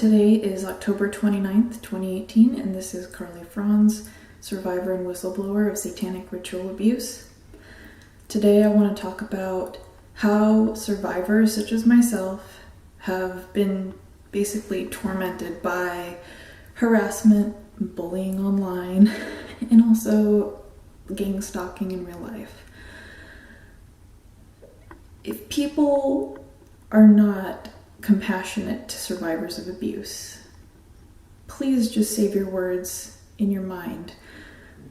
Today is October 29th, 2018, and this is Franz, survivor and whistleblower of satanic ritual abuse. Today I want to talk about how survivors such as myself have been basically tormented by harassment, bullying online, and also gang stalking in real life. If people are not compassionate to survivors of abuse, please just save your words in your mind,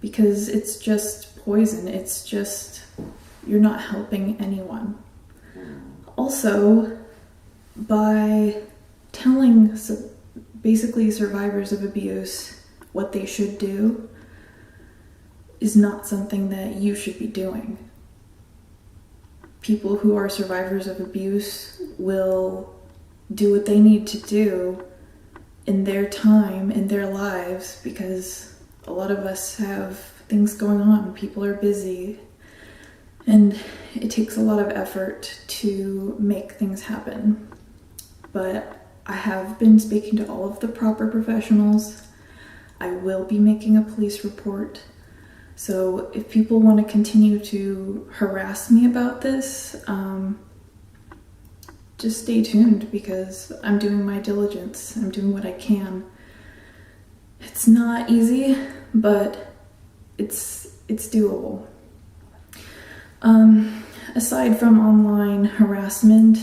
because it's just poison. It's just, you're not helping anyone. Also, by telling basically survivors of abuse what they should do is not something that you should be doing. People who are survivors of abuse will do what they need to do in their time, in their lives, because a lot of us have things going on. People are busy, and it takes a lot of effort to make things happen. But I have been speaking to all of the proper professionals. I will be making a police report. So if people want to continue to harass me about this, just stay tuned, because I'm doing my diligence. I'm doing what I can. It's not easy, but it's doable. Aside from online harassment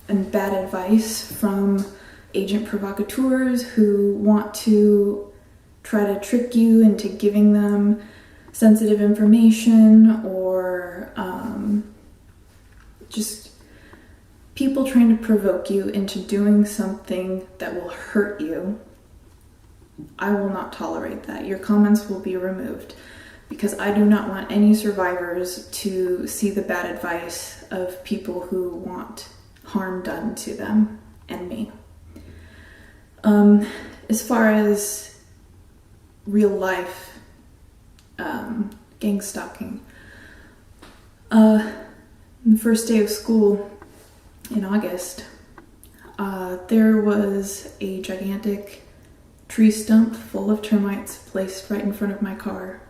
and bad advice from agent provocateurs who want to try to trick you into giving them sensitive information, or just people trying to provoke you into doing something that will hurt you, I will not tolerate that. Your comments will be removed, because I do not want any survivors to see the bad advice of people who want harm done to them and me. As far as real life gang stalking, the first day of school in August, there was a gigantic tree stump full of termites placed right in front of my car,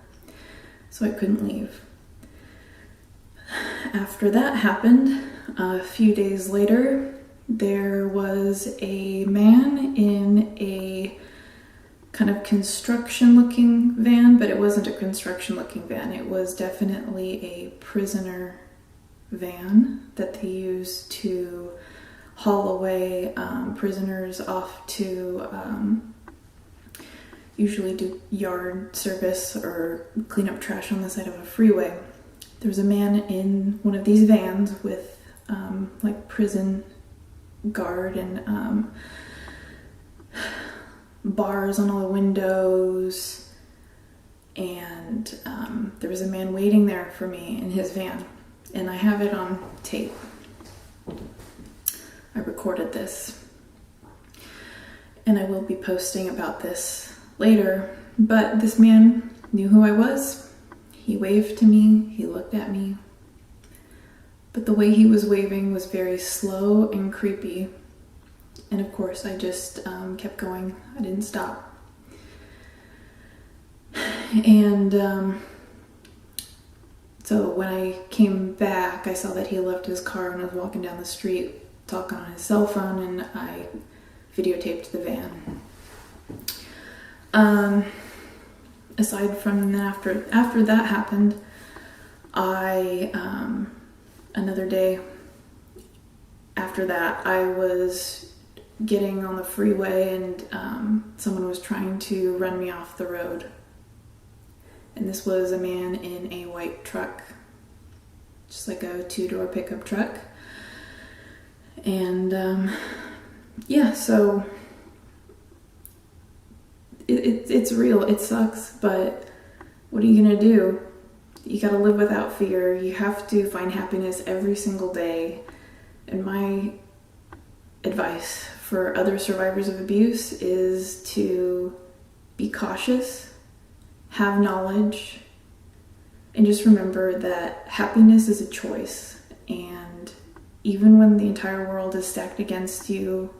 so I couldn't leave. After that happened, a few days later, there was a man in a kind of construction-looking van, but it wasn't a construction-looking van. It was definitely a prisoner van that they use to haul away prisoners off to usually do yard service or clean up trash on the side of a freeway. There was a man in one of these vans with like prison guard and bars on all the windows, and there was a man waiting there for me in his van, and I have it on tape. I recorded this, and I will be posting about this later, but this man knew who I was. He waved to me, he looked at me, but the way he was waving was very slow and creepy. And of course, I just kept going. I didn't stop. And so when I came back, I saw that he left his car and was walking down the street talking on his cell phone, and I videotaped the van. Aside from that, after that happened, another day after that, I was getting on the freeway, and someone was trying to run me off the road. And this was a man in a white truck, just like a 2-door pickup truck. And yeah, so it's real. It sucks, but what are you gonna do? You gotta live without fear. You have to find happiness every single day. And my advice for other survivors of abuse is to be cautious, have knowledge, and just remember that happiness is a choice. And even when the entire world is stacked against you,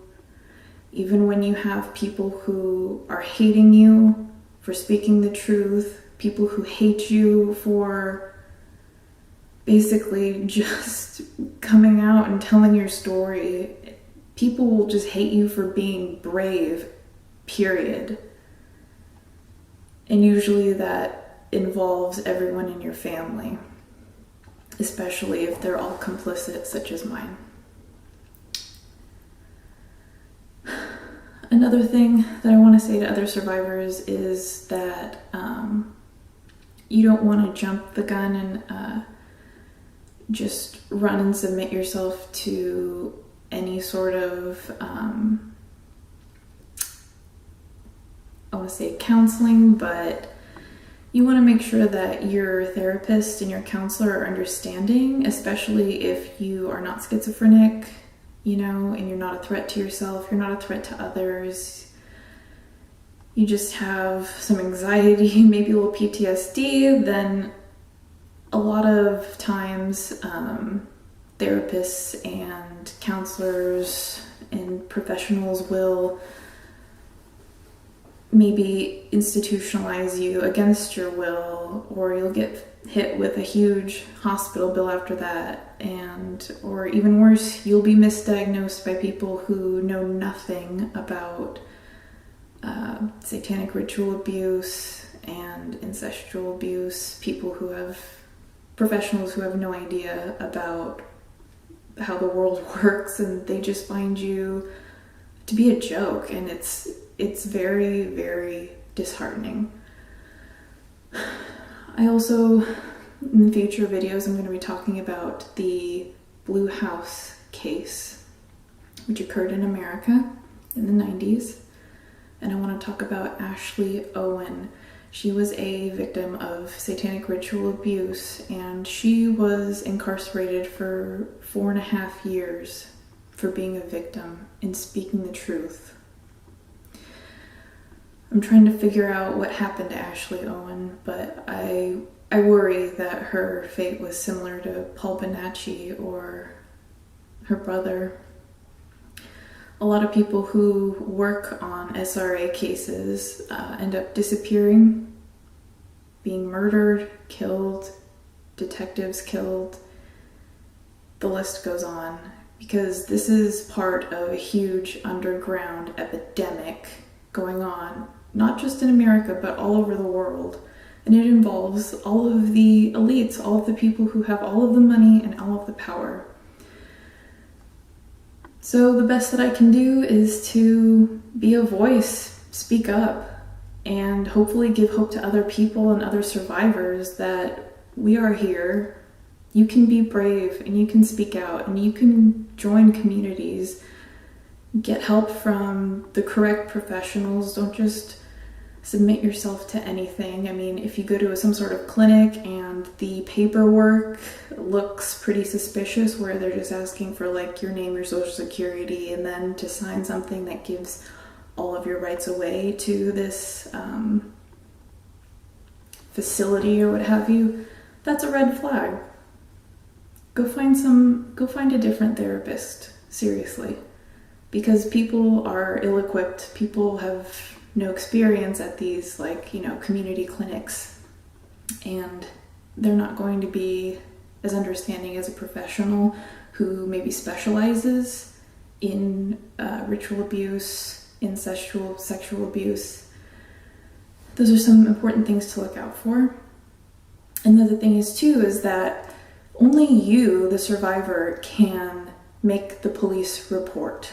Even when you have people who are hating you for speaking the truth, people who hate you for basically just coming out and telling your story, people will just hate you for being brave, period. And usually that involves everyone in your family, especially if they're all complicit, such as mine. Another thing that I want to say to other survivors is that you don't want to jump the gun and just run and submit yourself to any sort of, I want to say counseling, but you want to make sure that your therapist and your counselor are understanding, especially if you are not schizophrenic, and you're not a threat to yourself, you're not a threat to others. You just have some anxiety, maybe a little PTSD, then a lot of times therapists and counselors and professionals will maybe institutionalize you against your will, or you'll get hit with a huge hospital bill after that, or even worse, you'll be misdiagnosed by people who know nothing about satanic ritual abuse and incestual abuse, professionals who have no idea about how the world works, and they just find you to be a joke, and it's very, very disheartening. I also, in the future videos, I'm going to be talking about the Blue House case, which occurred in America in the 90s. And I want to talk about Ashley Owen. She was a victim of satanic ritual abuse, and she was incarcerated for 4.5 years for being a victim and speaking the truth. I'm trying to figure out what happened to Ashley Owen, but I worry that her fate was similar to Paul Bonacci or her brother. A lot of people who work on SRA cases end up disappearing, being murdered, killed, detectives killed. The list goes on, because this is part of a huge underground epidemic going on, not just in America, but all over the world. And it involves all of the elites, all of the people who have all of the money and all of the power. So the best that I can do is to be a voice, speak up, and hopefully give hope to other people and other survivors that we are here. You can be brave, and you can speak out, and you can join communities. Get help from the correct professionals. Don't just submit yourself to anything. I mean, if you go to some sort of clinic and the paperwork looks pretty suspicious, where they're just asking for your name, your social security, and then to sign something that gives all of your rights away to this facility or what have you, that's a red flag. Go find a different therapist, seriously. Because people are ill-equipped, people have no experience at these community clinics, and they're not going to be as understanding as a professional who maybe specializes in ritual abuse, incestual, sexual abuse. Those are some important things to look out for. And the other thing is that only you, the survivor, can make the police report.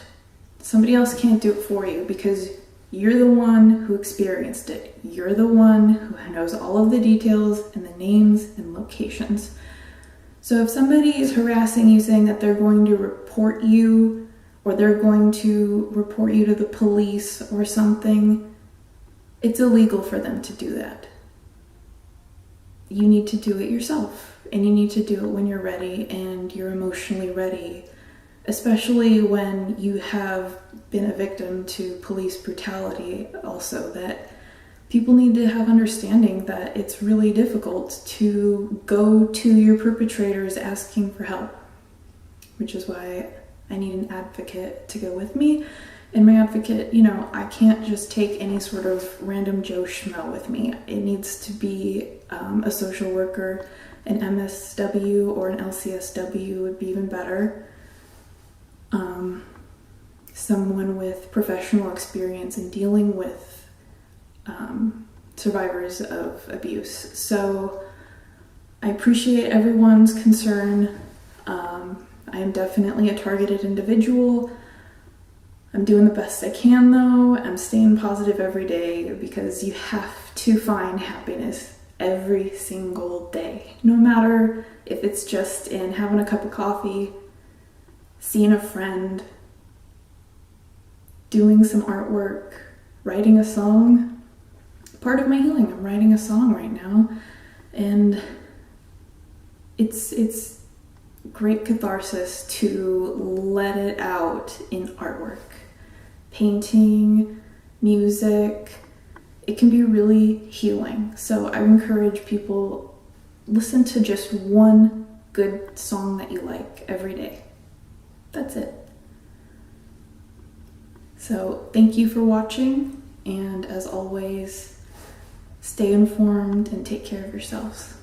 Somebody else can't do it for you, because you're the one who experienced it. You're the one who knows all of the details and the names and locations. So if somebody is harassing you, saying that they're going to report you, or they're going to report you to the police or something, it's illegal for them to do that. You need to do it yourself, and you need to do it when you're ready and you're emotionally ready. Especially when you have been a victim to police brutality also, that people need to have understanding that it's really difficult to go to your perpetrators asking for help, which is why I need an advocate to go with me In my advocate, you know, I can't just take any sort of random Joe Schmo with me. It needs to be a social worker, an MSW or an LCSW would be even better. Someone with professional experience in dealing with survivors of abuse. So I appreciate everyone's concern. I am definitely a targeted individual. I'm doing the best I can though. I'm staying positive every day because you have to find happiness every single day. No matter if it's just in having a cup of coffee, seeing a friend, doing some artwork, writing a song. Part of my healing, I'm writing a song right now, and it's great catharsis to let it out in artwork, painting, music. It can be really healing. So I encourage people, listen to just one good song that you like every day. That's it. So thank you for watching, and as always, stay informed and take care of yourselves.